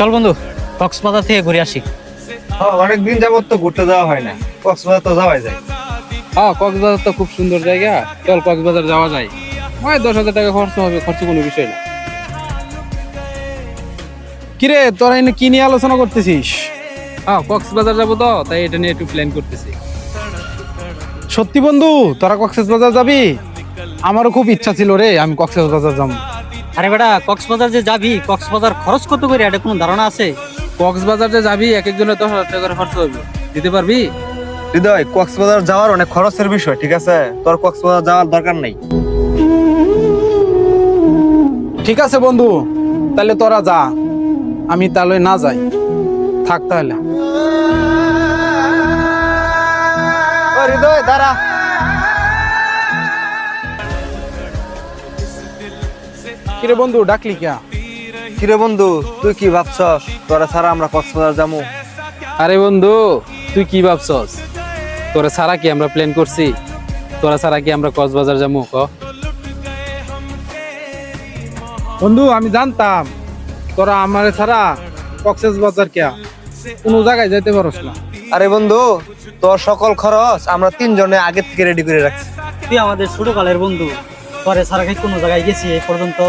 চল বন্ধু, কক্সবাজার থেকে ঘুরে আসি। অনেকদিন যাবত তো ঘুরতে যাওয়া হয় না, কক্সবাজার তো যাওয়াই যায়। হ্যাঁ, কক্সবাজার তো খুব সুন্দর জায়গা। চল কক্সবাজার যাওয়া যায়। 10,000 টাকা খরচ হবে, খরচ কোনো বিষয় না। কিরে, তোরা এনে কি নিয়ে আলোচনা করতেছিস? হ্যাঁ, কক্সবাজার যাবো তো, তাই এটা নিয়ে একটু প্ল্যান করতেছি। সত্যি বন্ধু, তোরা কক্সবাজার যাবি? আমারও খুব ইচ্ছা ছিল রে, আমি কক্সবাজার যাবো। আরে বেটা, কক্সবাজার যে যাবি, কক্সবাজার খরচ কত করে এটা কোনো ধারণা আছে? কক্সবাজার যে যাবি, এক একজনের 10,000 টাকা করে খরচ হবে। দিতে পারবি? হৃদয়, কক্সবাজার যাওয়ার অনেক খরচের বিষয়, ঠিক আছে? তোর কক্সবাজার যাওয়ার দরকার নেই। ঠিক আছে বন্ধু, তাহলে তোরা যা, আমি তাহলে না যাই। থাক তাহলে। হৃদয় দাঁড়া। কিরে বন্ধু, ডাকলি কিয়া? কিরে বন্ধু, তুই কি ভাবছস তোরা ছাড়া আমরা কক্সবাজার যাবো? আরে বন্ধু, তুই কি ভাবছস? তোরা ছাড়া কি আমরা প্ল্যান করছি? তোরা ছাড়া কি আমরা কক্সবাজার যাবো? বন্ধু, আমি জানতাম তোরা আমার ছাড়া কক্সবাজার কিয়া কোনো জায়গায় যেতে পারস না। আরে বন্ধু, তোর সকল খরচ আমরা তিনজনে আগে থেকে রেডি করে রাখছি। তুই আমাদের ছোটকালের বন্ধু, পরে সারা কোনো জায়গায় গেছি এই পর্যন্ত?